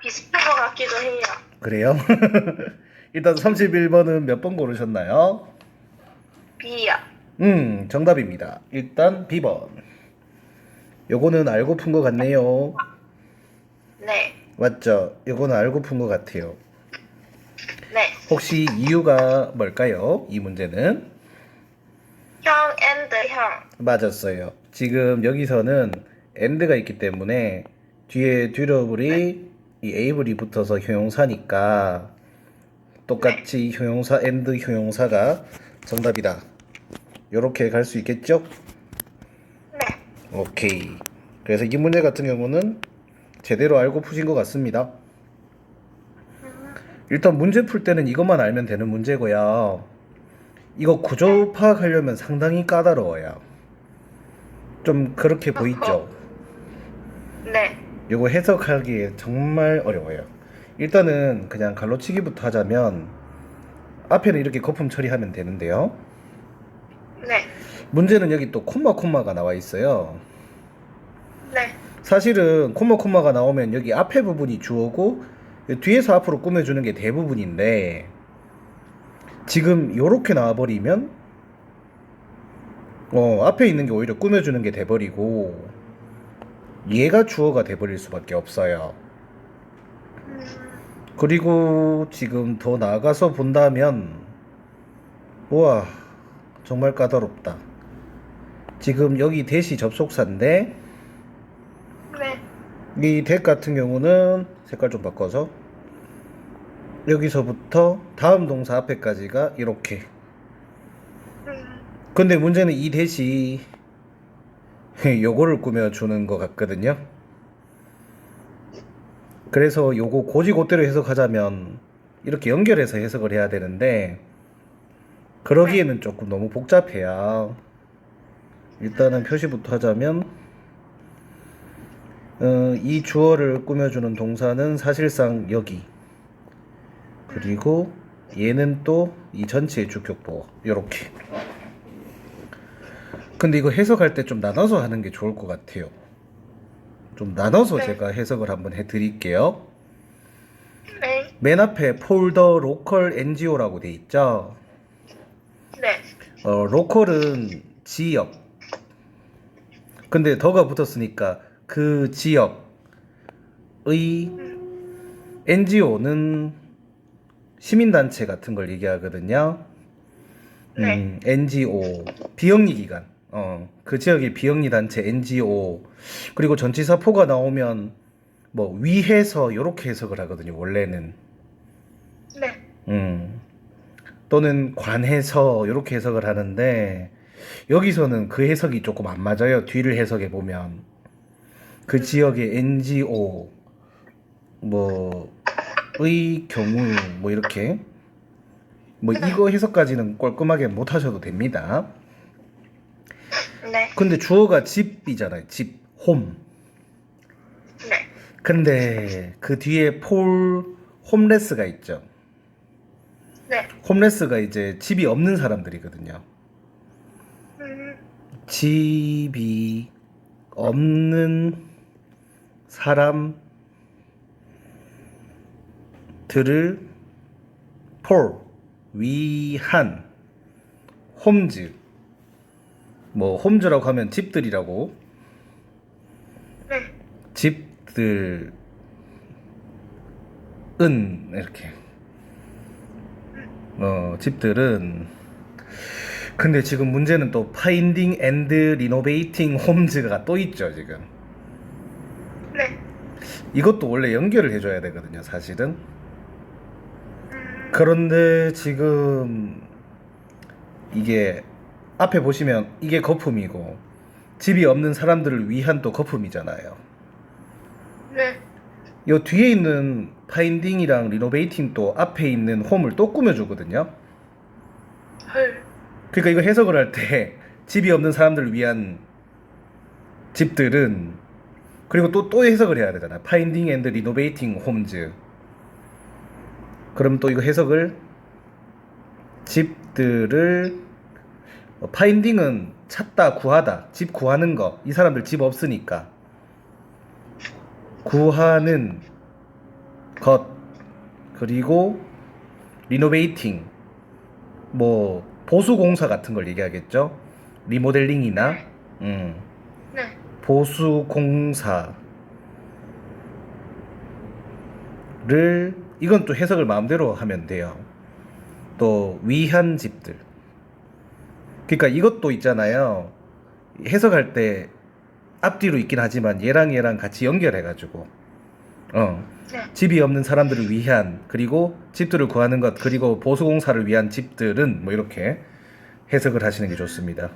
비슷한 것 같기도 해요. 그래요? 일단 31번은 몇 번 고르셨나요? B요. 정답입니다. 일단 B번. 요거는 알고 푼 것 같네요. 네. 맞죠? 요거는 알고 푼 것 같아요. 네. 혹시 이유가 뭘까요? 이 문제는? 형 and 형. 맞았어요. 지금 여기서는 and가 있기 때문에 뒤에 네. 듀러블이 이 able이 붙어서 형용사니까 네. 똑같이 형용사 and 형용사가 정답이다. 요렇게 갈 수 있겠죠? 네. 오케이. 그래서 이 문제 같은 경우는 제대로 알고 푸신 것 같습니다. 음, 일단 문제 풀 때는 이것만 알면 되는 문제고요. 이거 구조 파악하려면 상당히 까다로워요. 좀 그렇게 보이죠? 네. 이거 해석하기에 정말 어려워요. 일단은 그냥 갈로치기부터 하자면 앞에는 이렇게 거품 처리하면 되는데요. 네. 문제는 여기 또 콤마가 나와 있어요. 네. 사실은 콤마가 나오면 여기 앞에 부분이 주어고 뒤에서 앞으로 꾸며주는 게 대부분인데 지금 요렇게 나와버리면 앞에 있는 게 오히려 꾸며주는 게 돼버리고 얘가 주어가 돼버릴 수밖에 없어요. 음, 그리고 지금 더 나아가서 본다면 우와 정말 까다롭다. 지금 여기 대시 접속사인데 네. 이 대 같은 경우는 색깔 좀 바꿔서 여기서부터 다음 동사 앞에까지가 이렇게. 음, 근데 문제는 이 대시 요거를 꾸며주는 것 같거든요. 그래서 요거 고지고대로 해석하자면 이렇게 연결해서 해석을 해야 되는데 네. 그러기에는 조금 너무 복잡해요. 일단은 표시부터 하자면 이 주어를 꾸며주는 동사는 사실상 여기 그리고 얘는 또 이 전체의 주격보 요렇게. 근데 이거 해석할 때 좀 나눠서 하는 게 좋을 것 같아요. 좀 나눠서 네. 제가 해석을 한번 해드릴게요. 네. 맨 앞에 폴더 로컬 NGO라고 돼 있죠. 네. 로컬은 지역. 근데 더가 붙었으니까 그 지역의 음, NGO는 시민단체 같은 걸 얘기하거든요. 네. NGO 비영리 기관. 그 지역의 비영리 단체 NGO. 그리고 전치사포가 나오면 뭐 위해서 요렇게 해석을 하거든요. 원래는. 네. 음. 또는 관해서 요렇게 해석을 하는데 여기서는 그 해석이 조금 안 맞아요. 뒤를 해석해 보면 그 지역의 NGO 뭐의 경우 뭐 이렇게 뭐 이거 해석까지는 꼼꼼하게 못 하셔도 됩니다. 네. 근데 주어가 집이잖아요. 집, 홈. 네. 근데 그 뒤에 홈레스가 있죠. 네. 홈레스가 이제 집이 없는 사람들이거든요. 음, 집이 없는 사람들을 위한 홈즈. 뭐 홈즈라고 하면 집들이라고. 네. 집들은 이렇게 집들은. 근데 지금 문제는 또 파인딩 앤드 리노베이팅 홈즈가 또 있죠 지금. 네. 이것도 원래 연결을 해줘야 되거든요 사실은. 음, 그런데 지금 이게 앞에 보시면 이게 거품이고 집이 없는 사람들을 위한 또 거품이잖아요. 네. 요 뒤에 있는 파인딩이랑 리노베이팅 또 앞에 있는 홈을 또 꾸며주거든요. 헐. 그러니까 이거 해석을 할 때 집이 없는 사람들을 위한 집들은 그리고 또 해석을 해야 되잖아. 파인딩 앤드 리노베이팅 홈즈. 그럼 또 이거 해석을 집들을 파인딩은 찾다 구하다 집 구하는 거. 이 사람들 집 없으니까 구하는 것, 그리고 리노베이팅, 뭐 보수공사 같은 걸 얘기하겠죠. 리모델링이나 네. 보수공사를, 이건 또 해석을 마음대로 하면 돼요. 또 위한 집들, 그러니까 이것도 있잖아요. 해석할 때 앞뒤로 있긴 하지만 얘랑 같이 연결해가지고 네. 집이 없는 사람들을 위한, 그리고 집들을 구하는 것, 그리고 보수공사를 위한 집들은 뭐 이렇게 해석을 하시는 게 좋습니다.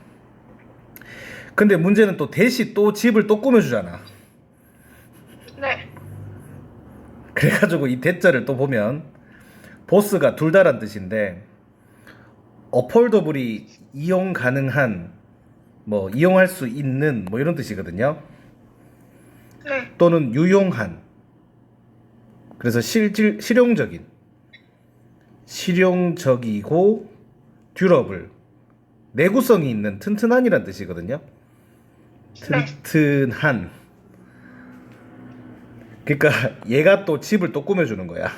근데 문제는 또 대시 또 집을 또 꾸며주잖아. 네. 그래가지고 이 대자를 또 보면 보스가 둘 다란 뜻인데, 어폴더블이 이용 가능한, 뭐 이용할 수 있는 뭐 이런 뜻이거든요. 네. 또는 유용한, 그래서 실용적이고 듀러블, 내구성이 있는, 튼튼한이란 뜻이거든요. 네. 튼튼한. 그러니까 얘가 또 집을 또 꾸며주는 거야.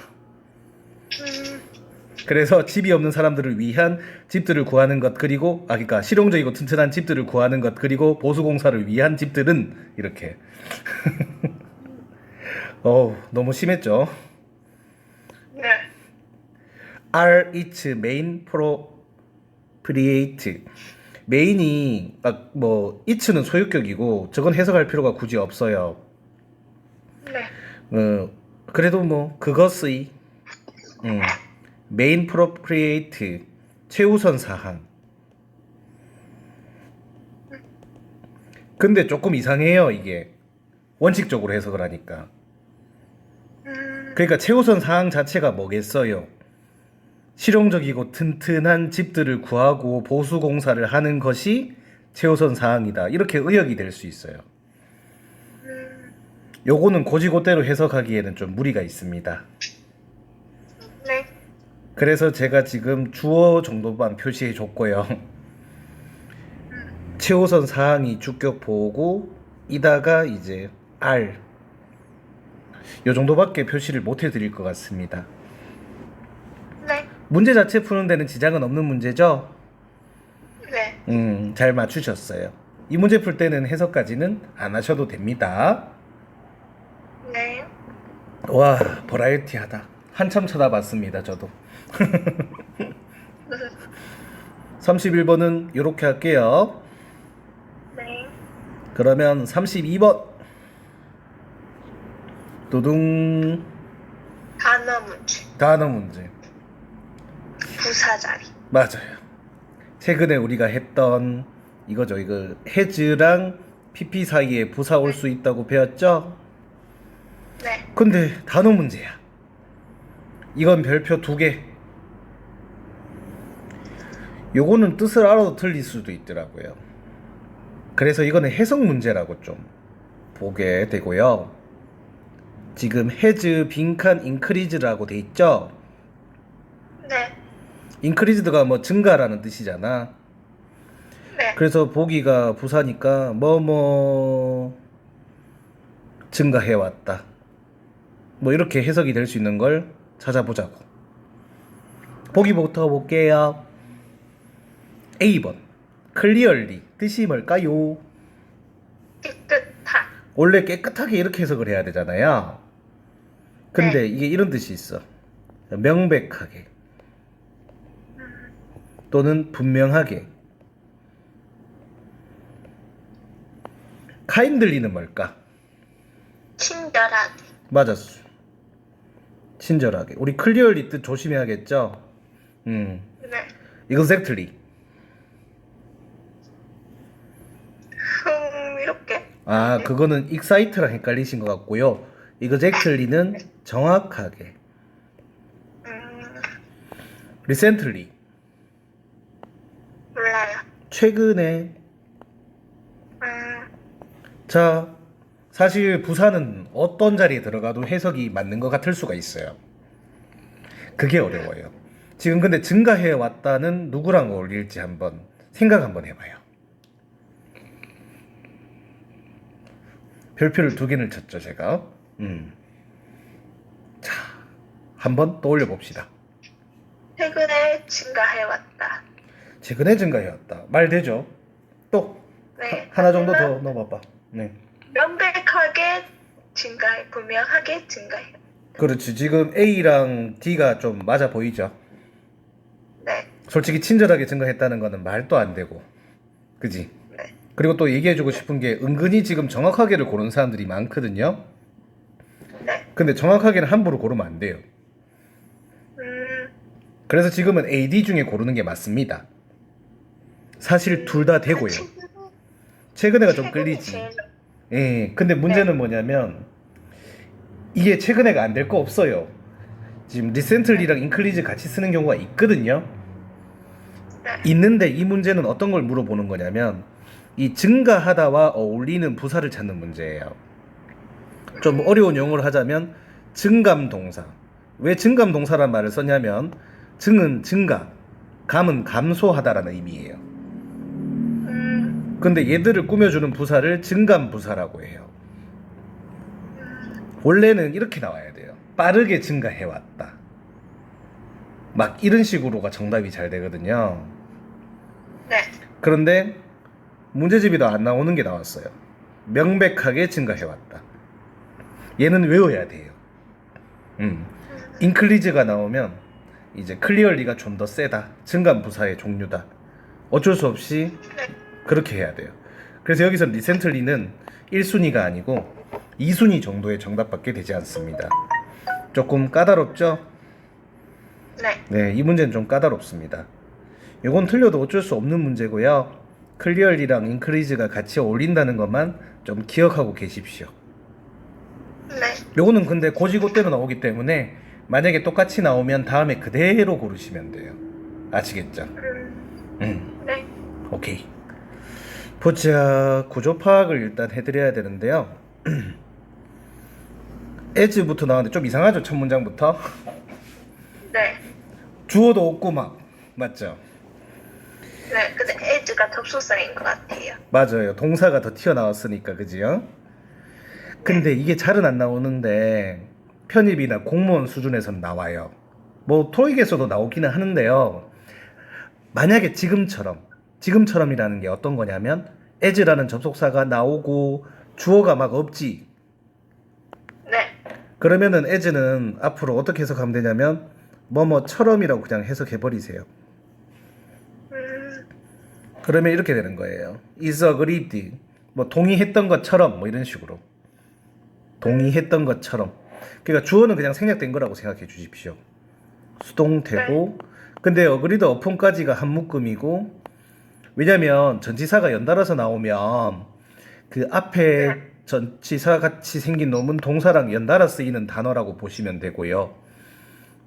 그래서 집이 없는 사람들을 위한 집들을 구하는 것, 그리고 그러니까 실용적이고 튼튼한 집들을 구하는 것, 그리고 보수공사를 위한 집들은 이렇게. 너무 심했죠. 네. are its main appropriate. 메인이 뭐 it는 소유격이고 저건 해석할 필요가 굳이 없어요. 네. 그래도 뭐 그것의 main appropriate, 최우선 사항. 근데 조금 이상해요, 이게. 원칙적으로 해석을 하니까. 그러니까 최우선 사항 자체가 뭐겠어요? 실용적이고 튼튼한 집들을 구하고 보수공사를 하는 것이 최우선 사항이다, 이렇게 의역이 될 수 있어요. 요거는 고지고대로 해석하기에는 좀 무리가 있습니다. 네. 그래서 제가 지금 주어 정도만 표시해 줬고요. 최우선 사항이 주격 보고 이다가 이제 R, 요 정도밖에 표시를 못 해드릴 것 같습니다. 네. 문제 자체 푸는 데는 지장은 없는 문제죠? 네. 잘 맞추셨어요. 이 문제 풀 때는 해석까지는 안 하셔도 됩니다. 네. 와, 버라이어티하다. 한참 쳐다봤습니다, 저도. 31번은 이렇게 할게요. 네. 그러면 32번. 두둥. 단어 문제. 단어 문제. 부사자리. 맞아요. 최근에 우리가 했던 이거죠. 이거 해즈랑 PP 사이에 부사 올 수 있다고 배웠죠? 네. 근데 단어 문제야. 이건 별표 2개. 요거는 뜻을 알아도 틀릴 수도 있더라고요. 그래서 이거는 해석 문제라고 좀 보게 되고요. 지금 해즈 빈칸 인크리즈라고 돼 있죠? 네. 인크리즈드가 뭐 증가라는 뜻이잖아. 네. 그래서 보기가 부사니까 뭐뭐 증가해왔다, 뭐 이렇게 해석이 될 수 있는 걸 찾아보자고. 보기부터 볼게요. A번. clearly 뜻이 뭘까요? 깨끗한. 원래 깨끗하게 이렇게 해석을 해야 되잖아요. 근데 네. 이게 이런 뜻이 있어. 명백하게 또는 분명하게. kindly는 뭘까? 친절하게. 맞았어. 친절하게. 우리 clearly 뜻 조심해야겠죠? 네. exactly. 이렇게. 그거는 excite랑 헷갈리신 것 같고요. exactly는 정확하게. recently. 몰라요. 최근에. 자, 사실 부사는 어떤 자리에 들어가도 해석이 맞는 것 같을 수가 있어요. 그게 어려워요. 지금 근데 증가해 왔다는 누구랑 어울릴지 한번 생각 한번 해봐요. 별표를 2개를 쳤죠, 제가. 자, 한번 떠올려 봅시다. 최근에 증가해왔다. 최근에 증가해왔다. 말 되죠? 또 네. 하나 정도 더 하지만 넣어봐봐. 네. 명백하게 증가해, 분명하게 증가해. 그렇지. 지금 A랑 D가 좀 맞아 보이죠? 네. 솔직히 친절하게 증가했다는 거는 말도 안 되고. 그지? 네. 그리고 또 얘기해주고 싶은 게 은근히 지금 정확하게를 고르는 사람들이 많거든요. 네. 근데 정확하게는 함부로 고르면 안 돼요. 그래서 지금은 AD 중에 고르는 게 맞습니다. 사실 둘 다 되고요. 최근에가 좀 끌리지. 제일 예. 근데 문제는 뭐냐면 이게 최근에가 안 될 거 없어요. 지금 리센틀리랑 인클리즈 같이 쓰는 경우가 있거든요. 네. 있는데 이 문제는 어떤 걸 물어보는 거냐면 이 증가하다와 어울리는 부사를 찾는 문제예요. 좀 어려운 용어를 하자면 증감 동사. 왜 증감 동사란 말을 썼냐면 증은 증가, 감은 감소하다라는 의미예요. 근데 얘들을 꾸며주는 부사를 증감 부사라고 해요. 원래는 이렇게 나와야 돼요. 빠르게 증가해왔다. 막 이런 식으로가 정답이 잘 되거든요. 네. 그런데 문제집에도 안 나오는 게 나왔어요. 명백하게 증가해왔다. 얘는 외워야 돼요. 인클리즈가 나오면 이제 클리얼리가 좀 더 세다. 증감 부사의 종류다. 어쩔 수 없이 네. 그렇게 해야 돼요. 그래서 여기서 리센틀리는 1순위가 아니고 2순위 정도의 정답밖에 되지 않습니다. 조금 까다롭죠? 네. 네, 이 문제는 좀 까다롭습니다. 이건 틀려도 어쩔 수 없는 문제고요. 클리얼리랑 인크리즈가 같이 어울린다는 것만 좀 기억하고 계십시오. 네. 요거는 근데 고지고대로 나오기 때문에 만약에 똑같이 나오면 다음에 그대로 고르시면 돼요. 아시겠죠? 네. 오케이. 보자. 구조 파악을 일단 해드려야 되는데요. as부터 나왔는데 좀 이상하죠? 첫 문장부터. 네. 주어도 없고 막. 맞죠? 네. 근데 as가 접속사인 것 같아요. 맞아요. 동사가 더 튀어나왔으니까 그지요? 근데 이게 잘은 안 나오는데 편입이나 공무원 수준에서는 나와요. 뭐 토익에서도 나오기는 하는데요. 만약에 지금처럼이라는 게 어떤 거냐면 as라는 접속사가 나오고 주어가 막 없지. 네. 그러면은 as는 앞으로 어떻게 해석하면 되냐면 뭐뭐처럼이라고 그냥 해석해 버리세요. 그러면 이렇게 되는 거예요. is agreed. 뭐 동의했던 것처럼 뭐 이런 식으로. 동의했던 것처럼. 그러니까 주어는 그냥 생략된 거라고 생각해 주십시오. 수동태고. 근데 agreed upon까지가 한 묶음이고. 왜냐면 전치사가 연달아서 나오면 그 앞에 전치사 같이 생긴 놈은 동사랑 연달아 쓰이는 단어라고 보시면 되고요.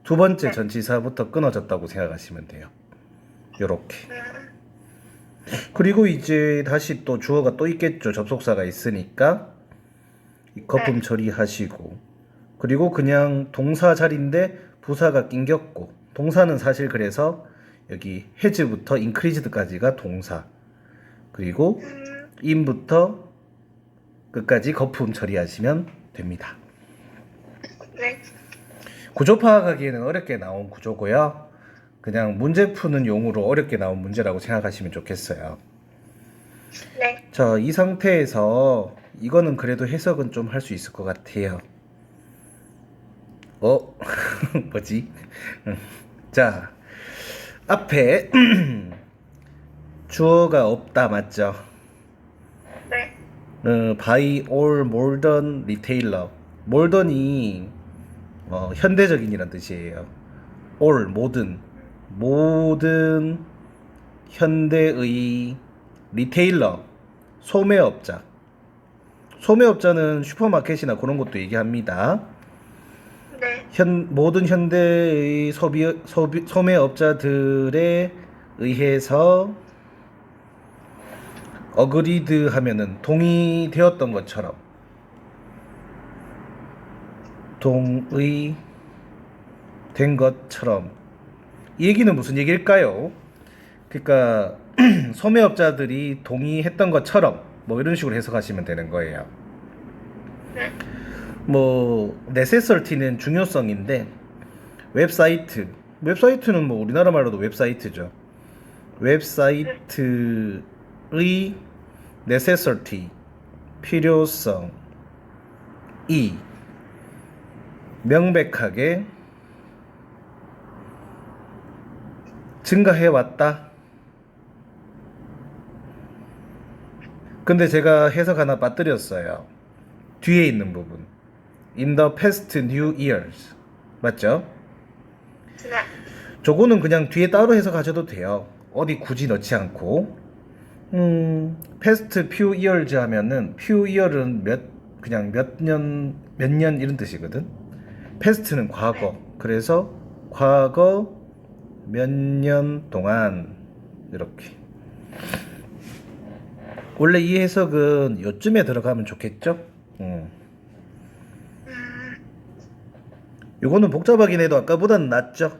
두 번째 전치사부터 끊어졌다고 생각하시면 돼요. 요렇게. 그리고 이제 다시 또 주어가 또 있겠죠. 접속사가 있으니까 거품 처리하시고, 그리고 그냥 동사 자리인데 부사가 낑겼고, 동사는 사실 그래서 여기 has부터 increased까지가 동사, 그리고 in부터 끝까지 거품 처리하시면 됩니다. 네. 구조 파악하기에는 어렵게 나온 구조고요. 그냥 문제 푸는 용으로 어렵게 나온 문제라고 생각하시면 좋겠어요. 네. 자, 이 상태에서 이거는 그래도 해석은 좀 할 수 있을 것 같아요. 뭐지? 자, 앞에 주어가 없다 맞죠? 네. by all modern retailer. modern이 현대적인이란 뜻이에요. all 모든 현대의 리테일러, 소매업자. 소매업자는 슈퍼마켓이나 그런 것도 얘기합니다. 네. 모든 현대의 소매업자들에 의해서 어그리드 하면은 동의되었던 것처럼, 동의된 것처럼. 이 얘기는 무슨 얘기일까요? 그러니까 소매업자들이 동의했던 것처럼 뭐 이런 식으로 해석하시면 되는 거예요. 네. 뭐 necessity는 중요성인데 웹사이트. 웹사이트는 뭐 우리나라 말로도 웹사이트죠. 웹사이트의 necessity, 필요성이 명백하게 증가해 왔다. 근데 제가 해석 하나 빠뜨렸어요. 뒤에 있는 부분. In the past new years. 맞죠? 네. 저거는 그냥 뒤에 따로 해석하셔도 돼요. 어디 굳이 넣지 않고. past few years 하면은 few year은 그냥 몇 년 이런 뜻이거든. past는 과거. 그래서 과거 몇 년 동안 이렇게. 원래 이 해석은 요쯤에 들어가면 좋겠죠? 요거는 복잡하긴 해도 아까보다는 낫죠?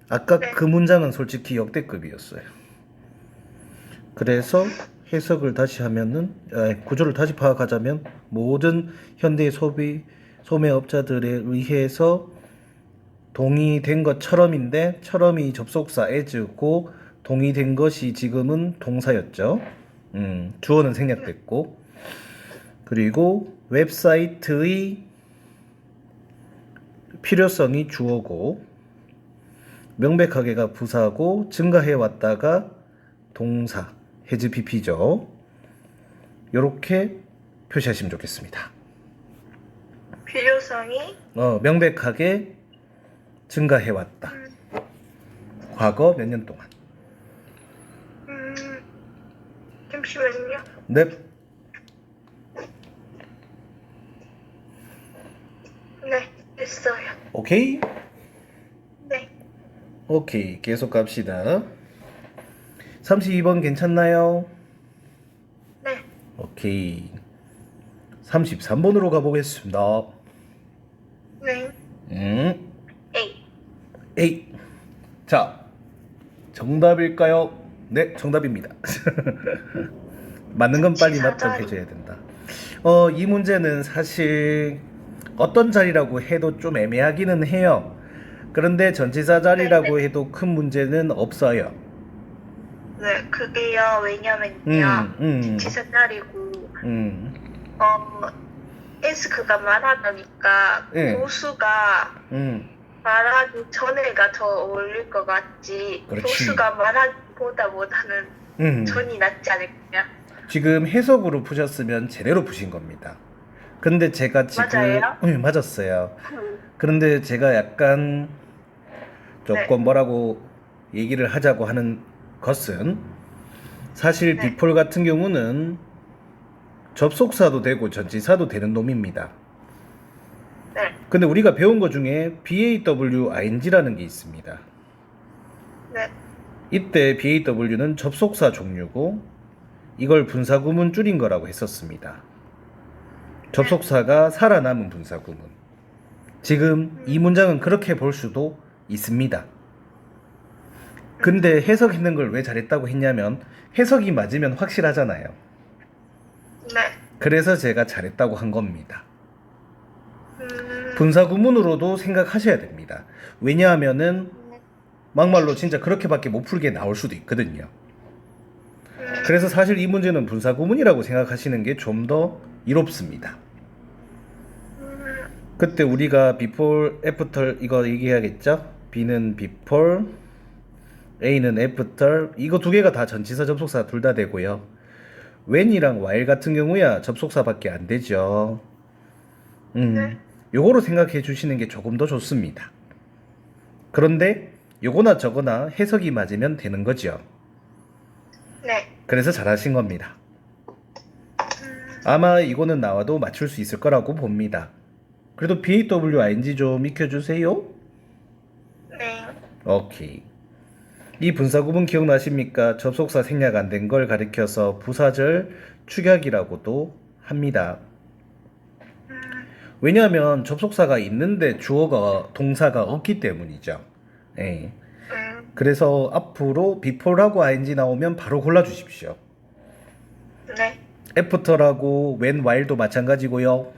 아까 네. 그 문장은 솔직히 역대급이었어요. 그래서 해석을 다시 하면은, 구조를 다시 파악하자면, 모든 현대 소매업자들에 의해서 동의된 것처럼인데, 처럼이 접속사 as고, 동의된 것이 지금은 동사였죠. 주어는 생략됐고, 그리고 웹사이트의 필요성이 주어고, 명백하게가 부사고, 증가해 왔다가 동사, has pp죠. 요렇게 표시하시면 좋겠습니다. 필요성이 명백하게 증가해 왔다. 과거 몇 년 동안. 잠시만요. 넵. 네, 됐어요. 오케이. 네. 오케이. 계속 갑시다. 32번 괜찮나요? 네. 오케이. 33번으로 가보겠습니다. 네. A. A. 자, 정답일까요? 네, 정답입니다. 맞는 건 빨리 납득해줘야 된다. 이 문제는 사실 어떤 자리라고 해도 좀 애매하기는 해요. 그런데 전치사 자리라고 해도 큰 문제는 없어요. 네, 그게요. 왜냐면요. 지사 자리고 에스크가 말하다니까 네. 보수가 말하기 전에가 더 어울릴 것 같지. 그렇지. 보수가 말하기보다는 전이 낫지 않을까요? 지금 해석으로 푸셨으면 제대로 푸신 겁니다. 근데 제가 지금 맞아요? 맞았어요. 그런데 제가 약간 조금 네. 뭐라고 얘기를 하자고 하는 것은 사실 네. 비폴 같은 경우는 접속사도 되고 전치사도 되는 놈입니다. 네. 근데 우리가 배운 것 중에 BAWING라는 게 있습니다. 네. 이때 BAW는 접속사 종류고 이걸 분사구문 줄인 거라고 했었습니다. 접속사가 살아남은 분사구문. 지금 이 문장은 그렇게 볼 수도 있습니다. 근데 해석했는 걸 왜 잘했다고 했냐면 해석이 맞으면 확실하잖아요. 네. 그래서 제가 잘했다고 한 겁니다. 분사구문으로도 생각하셔야 됩니다. 왜냐하면은 막말로 진짜 그렇게밖에 못 풀게 나올 수도 있거든요. 그래서 사실 이 문제는 분사구문이라고 생각하시는 게 좀 더 이롭습니다. 그때 우리가 before, after 이거 얘기해야겠죠? B는 before, A는 after. 이거 두 개가 다 전치사 접속사 둘 다 되고요. when이랑 while 같은 경우야 접속사밖에 안 되죠. 요거로 생각해 주시는 게 조금 더 좋습니다. 그런데 요거나 저거나 해석이 맞으면 되는 거죠. 네. 그래서 잘하신 겁니다. 아마 이거는 나와도 맞출 수 있을 거라고 봅니다. 그래도 BAWING 좀 익혀주세요. 네. 오케이. 이 분사구문 기억나십니까? 접속사 생략 안 된 걸 가리켜서 부사절 축약이라고도 합니다. 왜냐하면 접속사가 있는데 주어가 동사가 없기 때문이죠. 예. 그래서 앞으로 before라고 ing 나오면 바로 골라주십시오. 네. after라고 when while도 마찬가지고요.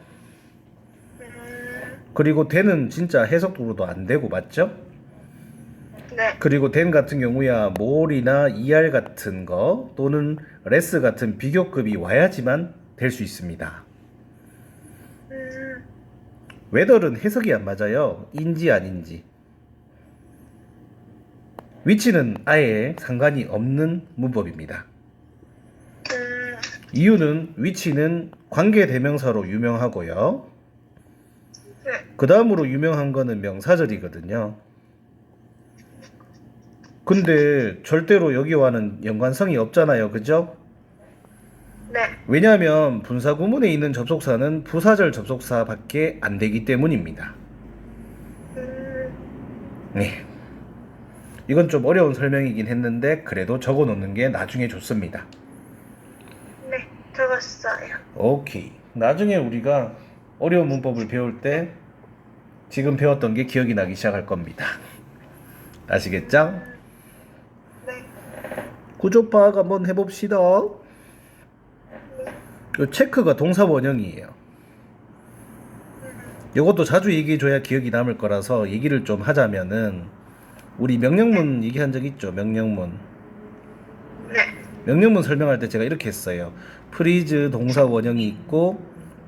그리고 된은 진짜 해석도로도 안 되고 맞죠? 네. 그리고 된 같은 경우야 몰이나 ER 같은 거 또는 레스 같은 비교급이 와야지만 될 수 있습니다. 웨더는 해석이 안 맞아요. 인지 아닌지. 위치는 아예 상관이 없는 문법입니다. 이유는 위치는 관계대명사로 유명하고요. 네. 그 다음으로 유명한 거는 명사절이거든요. 근데 절대로 여기와는 연관성이 없잖아요. 그죠? 네. 왜냐하면 분사구문에 있는 접속사는 부사절 접속사밖에 안 되기 때문입니다. 네. 이건 좀 어려운 설명이긴 했는데 그래도 적어 놓는 게 나중에 좋습니다. 네. 적었어요. 오케이. 나중에 우리가 어려운 문법을 배울 때 지금 배웠던 게 기억이 나기 시작할 겁니다. 아시겠죠? 네. 구조 파악 한번 해봅시다. 요 체크가 동사 원형이에요. 이것도 자주 얘기해줘야 기억이 남을 거라서 얘기를 좀 하자면은 우리 명령문 얘기한 적 있죠? 명령문. 네. 명령문 설명할 때 제가 이렇게 했어요. 프리즈 동사 원형이 있고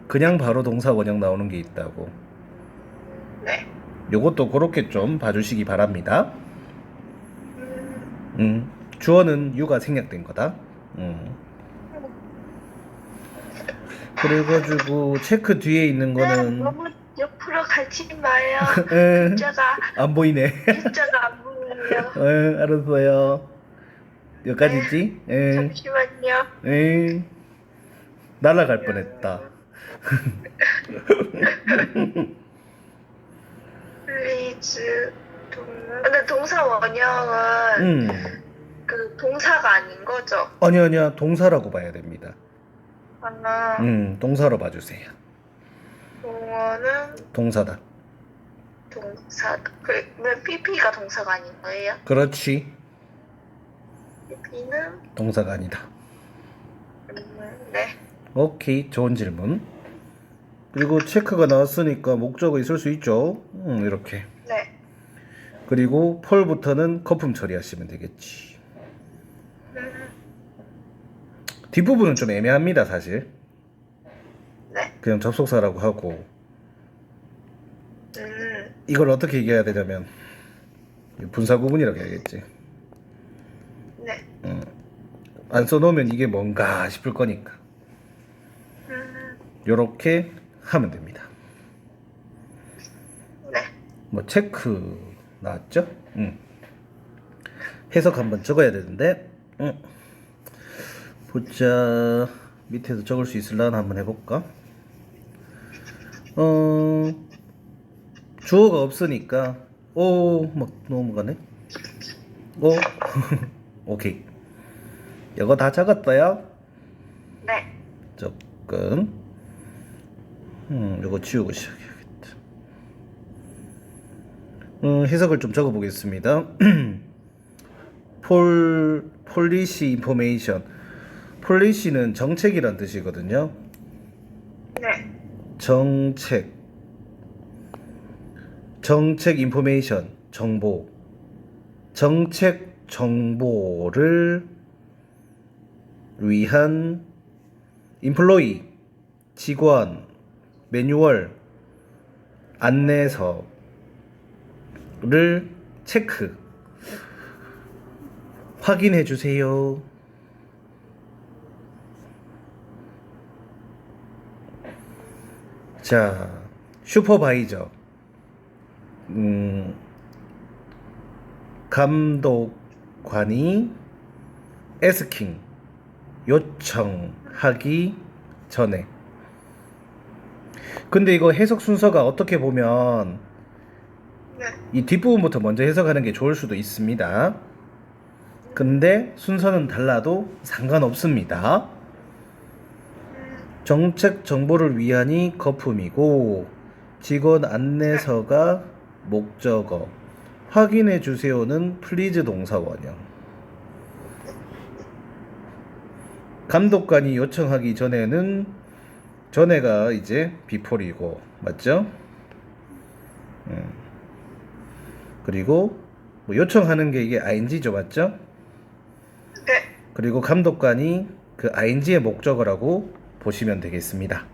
그냥 바로 동사 원형 나오는 게 있다고. 네. 요것도 그렇게 좀 봐주시기 바랍니다. 주어는 유가 생략된 거다. 그래가지고 체크 뒤에 있는 거는 너무 옆으로 가지 마요. 에, 글자가 안 보이네. 글자가 안 보여요. 알았어요. 여기까지지? 잠시만요. 날아갈 뻔했다. 플리즈 근데 동사 원형은 그 동사가 아닌 거죠? 아니야. 동사라고 봐야 됩니다. 아, 동사로 봐주세요. 동어는 동사다. 동사. 왜 PP가 동사가 아닌 거예요? 그렇지. PP는 동사가 아니다. 네. 오케이. 좋은 질문. 그리고 체크가 나왔으니까 목적어 있을 수 있죠. 이렇게. 네. 그리고 폴부터는 거품 처리하시면 되겠지. 뒷부분은 좀 애매합니다, 사실. 네. 그냥 접속사라고 하고. 이걸 어떻게 얘기해야 되냐면 분사구문이라고 해야겠지. 네. 안 써놓으면 이게 뭔가 싶을 거니까. 요렇게 하면 됩니다. 네. 뭐 체크 나왔죠? 해석 한번 적어야 되는데. 보자. 밑에서 적을 수 있을라나 한번 해볼까? 주어가 없으니까 막 넘어가네. 오케이. 이거 다 적었어요? 네. 조금. 이거 지우고 시작해야겠다. 해석을 좀 적어보겠습니다. 폴리시 인포메이션. 폴리시는 정책이란 뜻이거든요. 네. 정책 인포메이션 정보. 정책 정보를 위한 인플로이 직원 매뉴얼 안내서를 체크 확인해 주세요. 자, 슈퍼바이저 감독관이 에스킹 요청하기 전에. 근데 이거 해석 순서가 어떻게 보면 네. 이 뒷부분부터 먼저 해석하는 게 좋을 수도 있습니다. 근데 순서는 달라도 상관없습니다. 정책 정보를 위한이 거품이고 직원 안내서가 목적어, 확인해 주세요는 플리즈 동사 원형. 감독관이 요청하기 전에는 전에가 이제 비폴이고 맞죠? 그리고 뭐 요청하는 게 이게 ing죠, 맞죠? 네. 그리고 감독관이 그 ing의 목적어라고 보시면 되겠습니다.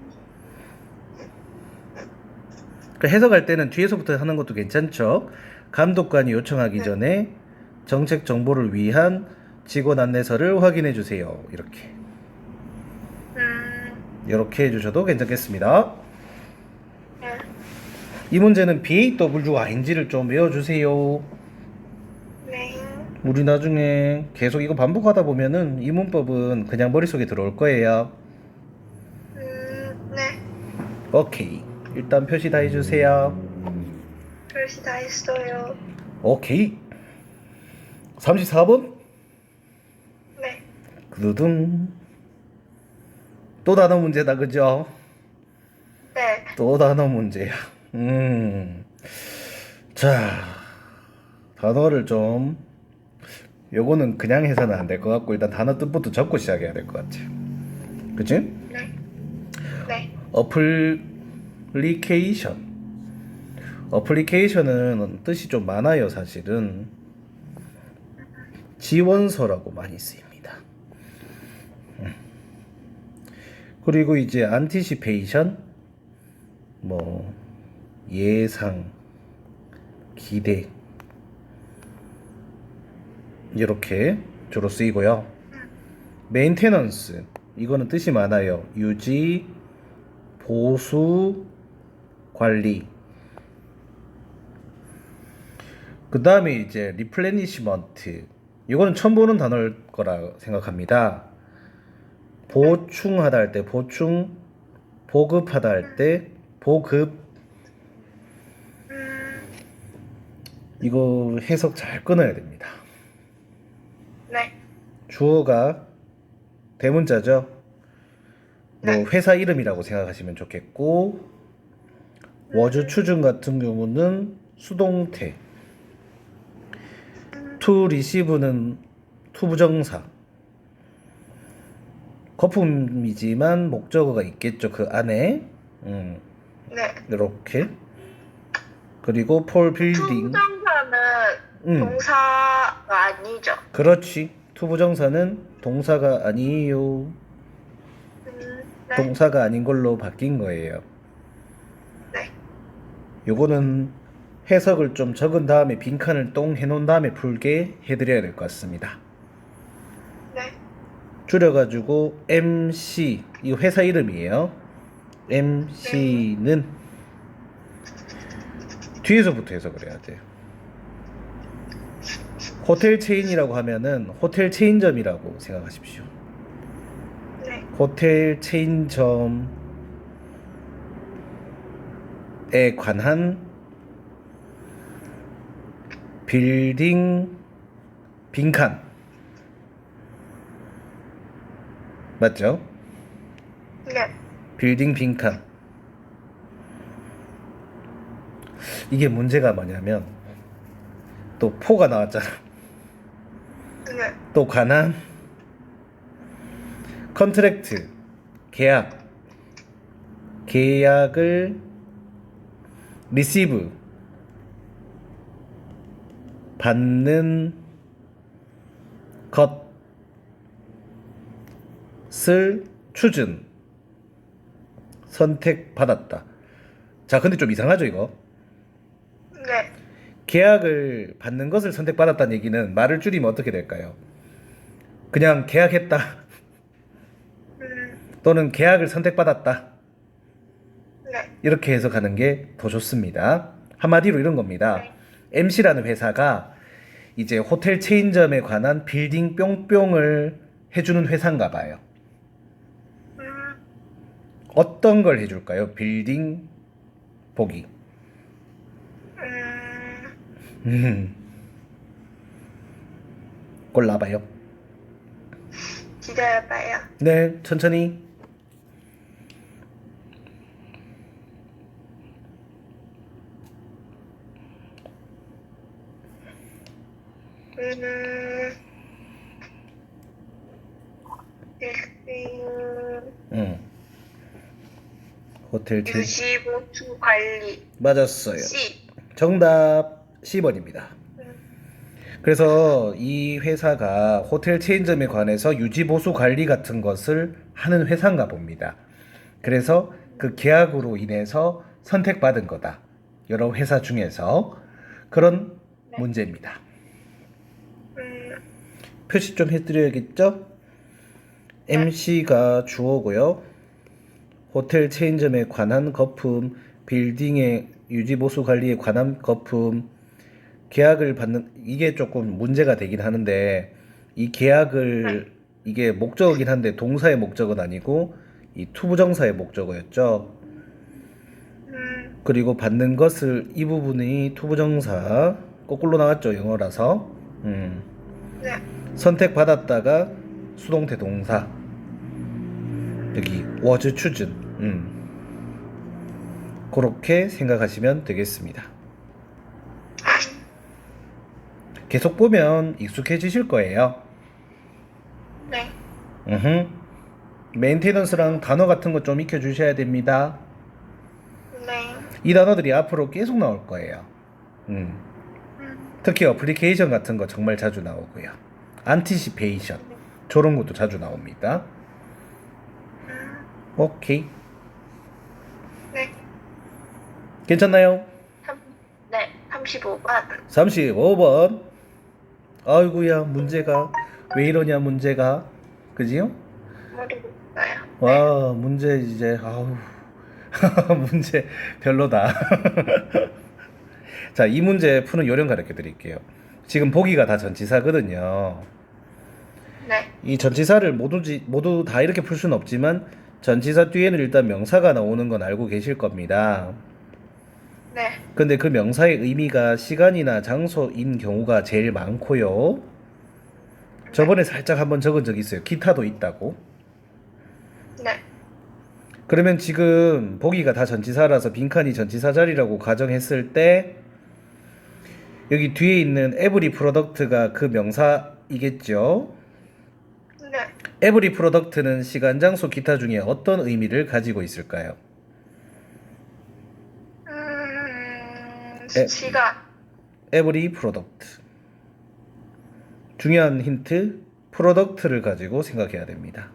그 해석할 때는 뒤에서부터 하는 것도 괜찮죠. 감독관이 요청하기 전에 정책 정보를 위한 직원 안내서를 확인해 주세요. 이렇게 해주셔도 괜찮겠습니다. 네. 이 문제는 BAW ing를 좀 외워주세요. 네. 우리 나중에 계속 이거 반복하다 보면은 이 문법은 그냥 머릿속에 들어올 거예요. 네. 오케이. 일단 표시 다 해주세요. 표시 다 했어요. 오케이. 34번. 네. 두둥. 또 단어 문제다, 그죠? 네. 또 단어 문제야. 자, 단어를 좀, 요거는 그냥 해서는 안 될 것 같고, 일단 단어 뜻부터 적고 시작해야 될 것 같아요. 그치? 네. 네. 어플리케이션. 어플리케이션은 뜻이 좀 많아요, 사실은. 지원서라고 많이 쓰입니다. 그리고 이제 안티시페이션, 뭐 예상, 기대 이렇게 주로 쓰이고요. 메인테넌스, 이거는 뜻이 많아요. 유지, 보수, 관리. 그 다음에 이제 리플레니시먼트, 이거는 처음 보는 단어일 거라 생각합니다. 보충하다 할 때 보충, 보급하다 할 때 보급. 이거 해석 잘 끊어야 됩니다. 네. 주어가 대문자죠. 뭐 네. 회사 이름이라고 생각하시면 좋겠고, 워즈 추준 같은 경우는 수동태, to receive는 투부정사, 거품이지만 목적어가 있겠죠, 그 안에. 네. 이렇게. 그리고 for building. 투부정사는 동사가 아니죠. 그렇지. 투부정사는 동사가 아니에요. 네. 동사가 아닌 걸로 바뀐 거예요. 네. 요거는 해석을 좀 적은 다음에 빈칸을 똥 해놓은 다음에 풀게 해드려야 될 것 같습니다. 네. 줄여가지고 MC, 이거 회사 이름이에요. MC는 뒤에서부터 해석을 해야 돼요. 호텔 체인이라고 하면은 호텔 체인점이라고 생각하십시오. 네. 호텔 체인점에 관한 빌딩 빈칸, 맞죠? 네. 빌딩 빈칸. 이게 문제가 뭐냐면 또 포가 나왔잖아. 네. 또 관한 컨트랙트, 계약을 리시브, 받는 것을 추준, 선택받았다. 자, 근데 좀 이상하죠, 이거? 네. 계약을 받는 것을 선택받았다는 얘기는 말을 줄이면 어떻게 될까요? 그냥 계약했다. 또는 계약을 선택받았다. 네. 이렇게 해석하는 게 더 좋습니다. 한마디로 이런 겁니다. MC라는 회사가 이제 호텔 체인점에 관한 빌딩 뿅뿅을 해주는 회사인가 봐요. 어떤 걸 해줄까요? 빌딩 보기. 골라봐요. 기다려봐요. 네, 천천히. 호텔 체인. 유지 보수 관리. 맞았어요. C. 정답 10원입니다. 음, 그래서 이 회사가 호텔 체인점에 관해서 유지보수 관리 같은 것을 하는 회사인가 봅니다. 그래서 그 계약으로 인해서 선택받은 거다. 여러 회사 중에서 그런 네. 문제입니다. 음, 표시 좀 해드려야겠죠? MC가 주어고요. 호텔 체인점에 관한 거품, 빌딩의 유지보수 관리에 관한 거품, 계약을 받는 이게 조금 문제가 되긴 하는데 이 계약을 이게 목적이긴 한데 동사의 목적은 아니고 이 투부정사의 목적어였죠. 그리고 받는 것을 이 부분이 투부정사 거꾸로 나왔죠 영어라서. 네. 선택받았다가 수동태 동사 여기 was chosen. 그렇게 생각하시면 되겠습니다. 계속 보면 익숙해지실 거예요. 네. 메인테넌스랑 단어 같은 거 좀 익혀주셔야 됩니다. 네. 이 단어들이 앞으로 계속 나올 거예요. 특히 어플리케이션 같은 거 정말 자주 나오고요. 안티시페이션 저런 것도 자주 나옵니다. 오케이. 네. 괜찮나요? 네. 35번. 35번. 아이고야 문제가 왜 이러냐 문제가. 그지요? 모르겠어요. 와 문제 이제 아우 문제 별로다. 자, 이 문제 푸는 요령 가르쳐 드릴게요. 지금 보기가 다 전치사거든요. 네. 이 전치사를 모두 다 이렇게 풀 수는 없지만 전치사 뒤에는 일단 명사가 나오는 건 알고 계실 겁니다. 네. 근데 그 명사의 의미가 시간이나 장소인 경우가 제일 많고요. 저번에 살짝 한번 적은 적 있어요. 기타도 있다고. 네. 그러면 지금 보기가 다 전치사라서 빈칸이 전치사 자리라고 가정했을 때 여기 뒤에 있는 every product가 그 명사이겠죠. 네. every product는 시간, 장소, 기타 중에 어떤 의미를 가지고 있을까요? 시간. every product. 중요한 힌트, product를 가지고 생각해야 됩니다.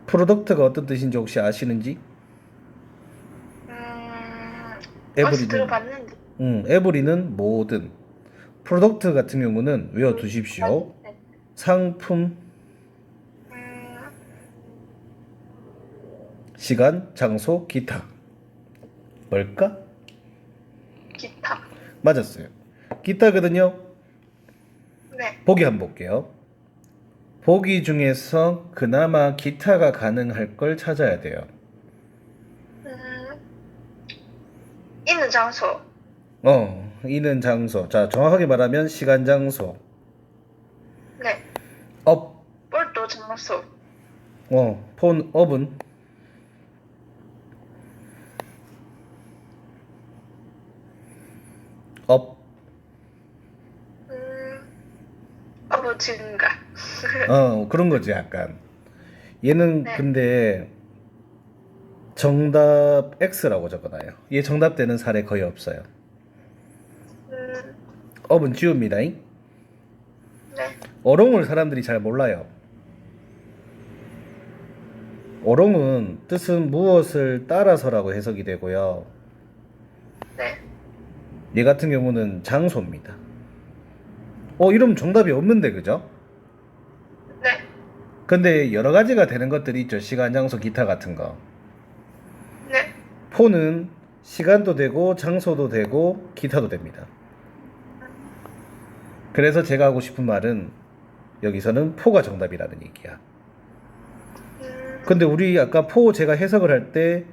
product가 어떤 뜻인지 혹시 아시는지? 어디서 들어봤는데. every는 모든. product 같은 경우는 외워두십시오. 상품, 시간, 장소, 기타. 뭘까? 기타. 맞았어요. 기타거든요. 네. 보기 한번 볼게요. 보기 중에서 그나마 기타가 가능할 걸 찾아야 돼요. 있는 장소. 있는 장소. 자, 정확하게 말하면 시간, 장소. 네. 업, 볼도 장소. 폰, 업은 업, 어부 증가. 그런 거지 약간. 얘는 네. 근데 정답 X라고 적어놔요. 얘 정답되는 사례 거의 없어요. 업은 지웁니다. 네. 어롱을 사람들이 잘 몰라요. 어롱은 뜻은 무엇을 따라서라고 해석이 되고요. 네. 얘 같은 경우는 장소입니다. 이러면 정답이 없는데 그죠? 네. 근데 여러 가지가 되는 것들이 있죠. 시간, 장소, 기타 같은 거. 네. 포는 시간도 되고 장소도 되고 기타도 됩니다. 그래서 제가 하고 싶은 말은 여기서는 포가 정답이라는 얘기야. 근데 우리 아까 포 제가 해석을 할 때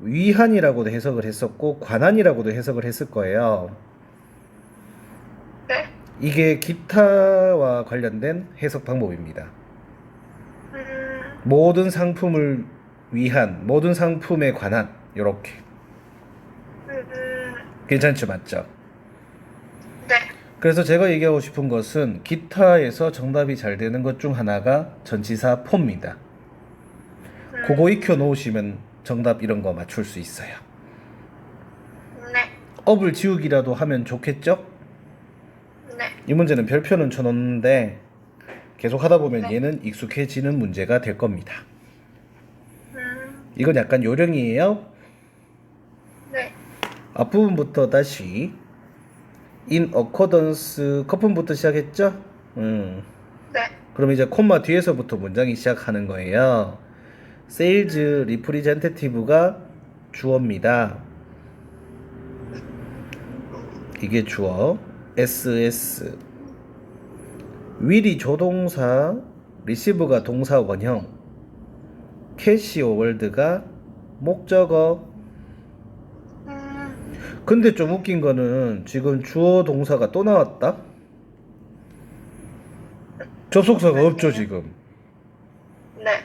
위한이라고도 해석을 했었고 관한이라고도 해석을 했을 거예요. 네. 이게 기타와 관련된 해석 방법입니다. 모든 상품을 위한, 모든 상품에 관한 요렇게. 괜찮죠, 맞죠? 네. 그래서 제가 얘기하고 싶은 것은 기타에서 정답이 잘 되는 것 중 하나가 전치사 포입니다. 그거 익혀 놓으시면 정답 이런 거 맞출 수 있어요. 네. 업을 지우기라도 하면 좋겠죠? 네. 이 문제는 별표는 쳐놓는데 계속 하다 보면 네. 얘는 익숙해지는 문제가 될 겁니다. 음, 이건 약간 요령이에요. 네. 앞부분부터 다시 in accordance 거품부터 시작했죠? 네. 그럼 이제 콤마 뒤에서부터 문장이 시작하는 거예요. sales representative가 주어입니다. 이게 주어. ss will이 조동사, receive가 동사 원형, 캐시 오월드가 목적어. 근데 좀 웃긴 거는 지금 주어 동사가 또 나왔다? 접속사가 없죠 지금. 네.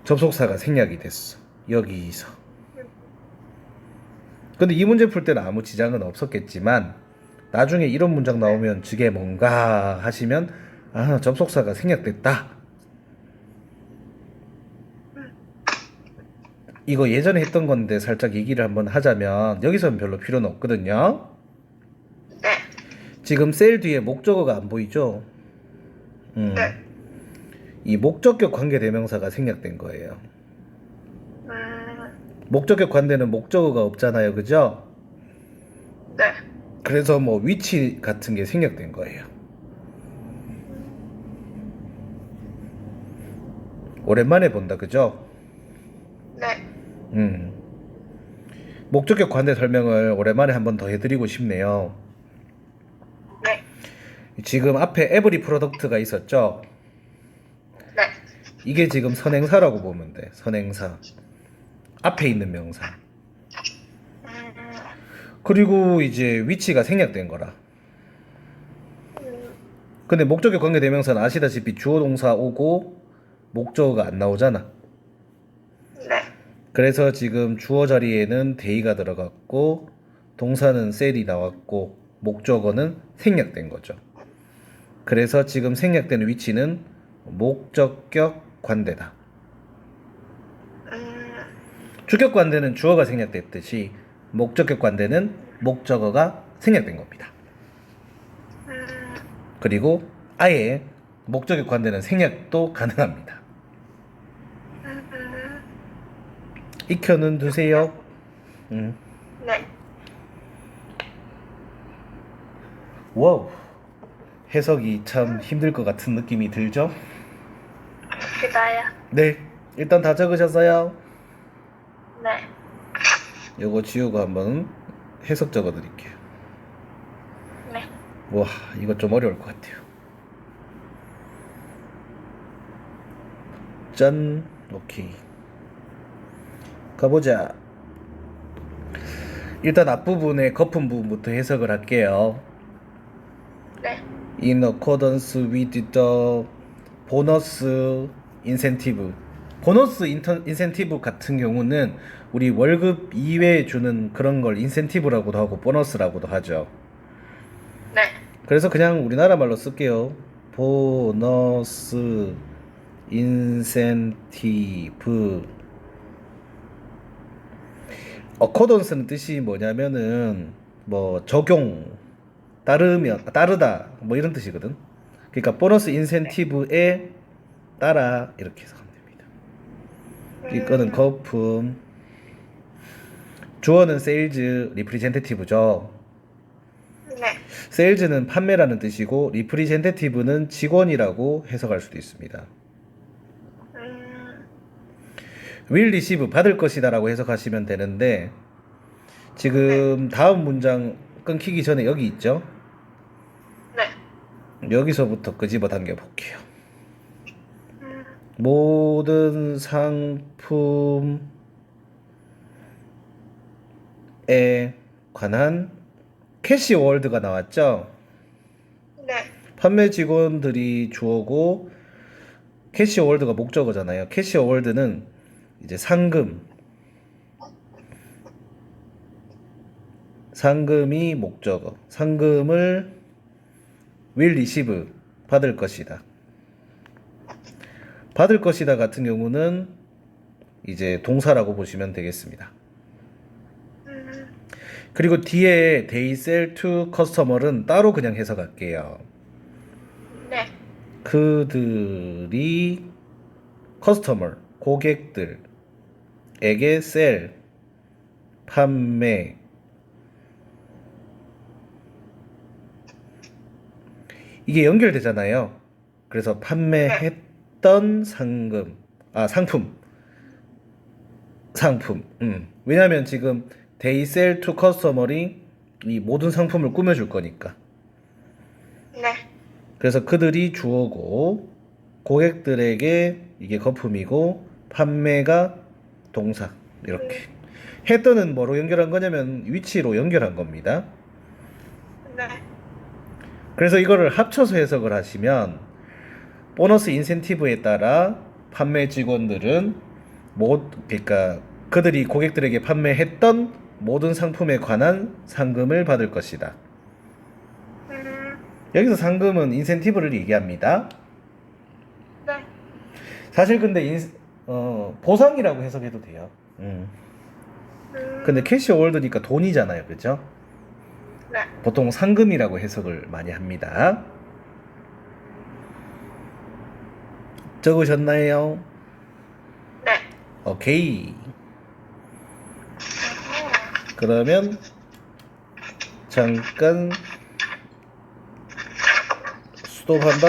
접속사가 생략이 됐어 여기서. 근데 이 문제 풀 때는 아무 지장은 없었겠지만 나중에 이런 문장 나오면 저게 뭔가 하시면 아 접속사가 생략됐다. 이거 예전에 했던 건데 살짝 얘기를 한번 하자면 여기서는 별로 필요는 없거든요. 네. 지금 셀 뒤에 목적어가 안 보이죠? 네. 이 목적격 관계대명사가 생략된 거예요. 음, 목적격 관대는 목적어가 없잖아요, 그죠? 네. 그래서 뭐 위치 같은 게 생략된 거예요. 오랜만에 본다, 그죠? 네. 목적격 관대 설명을 오랜만에 한 번 더 해드리고 싶네요. 네. 지금 앞에 에브리 프로덕트가 있었죠? 네. 이게 지금 선행사라고 보면 돼. 선행사. 앞에 있는 명사. 그리고 이제 위치가 생략된 거라. 근데 목적격 관계 대명사는 아시다시피 주어 동사 오고 목적어가 안 나오잖아. 네. 그래서 지금 주어 자리에는 대의가 들어갔고 동사는 셀이 나왔고 목적어는 생략된 거죠. 그래서 지금 생략된 위치는 목적격 관대다. 주격 관대는 주어가 생략됐듯이 목적격 관대는 목적어가 생략된 겁니다. 그리고 아예 목적격 관대는 생략도 가능합니다. 익혀는 두세요. 네. 와우. 해석이 참 힘들 것 같은 느낌이 들죠? 그다요. 네. 일단 다 적으셨어요? 네. 요거 지우고 한번 해석 적어 드릴게요. 네. 와, 이거 좀 어려울 것 같아요. 짠. 오케이. 가보자. 일단 앞부분의 거품 부분부터 해석을 할게요. 네. In accordance with the bonus incentive. 보너스 인센티브 같은 경우는 우리 월급 이외에 주는 그런 걸 인센티브라고도 하고 보너스라고도 하죠. 네. 그래서 그냥 우리나라 말로 쓸게요. 보너스 인센티브. 어코던스는 뜻이 뭐냐면은 뭐 적용, 따르면, 따르다 뭐 이런 뜻이거든. 그러니까 보너스 인센티브에 따라 이렇게 해석하면 됩니다. 이거는 거품. 주어는 세일즈 리프리젠테티브죠. 네. 세일즈는 판매라는 뜻이고 리프리젠테티브는 직원이라고 해석할 수도 있습니다. will receive 받을 것이다라고 해석하시면 되는데 지금 다음 문장 끊기기 전에 여기 있죠? 네. 여기서부터 끄집어 당겨 볼게요. 모든 상품에 관한 캐시 월드가 나왔죠? 네. 판매 직원들이 주어고 캐시 월드가 목적어잖아요. 캐시 월드는 이제 상금이 목적어. 상금을 will receive 받을 것이다. 받을 것이다 같은 경우는 이제 동사라고 보시면 되겠습니다. 그리고 뒤에 they sell to customer은 따로 그냥 해석할게요. 네. 그들이 customer, 고객들에게 sell, 판매, 이게 연결되잖아요. 그래서 판매했던 상품. 왜냐면 지금 they sell to customer이 이 모든 상품을 꾸며줄 거니까. 네. 그래서 그들이 주어고 고객들에게 이게 거품이고 판매가 동사. 이렇게. 했던은 뭐로 연결한 거냐면 위치로 연결한 겁니다. 네. 그래서 이거를 합쳐서 해석을 하시면 보너스 인센티브에 따라 판매 직원들은 그러니까 그들이 고객들에게 판매했던 모든 상품에 관한 상금을 받을 것이다. 여기서 상금은 인센티브를 얘기합니다. 네. 사실 근데 보상이라고 해석해도 돼요. 근데 캐시 어워드니까 돈이잖아요, 그렇죠? 네. 보통 상금이라고 해석을 많이 합니다. 적으셨나요? 네. 오케이. 그러면 잠깐 스톱 한번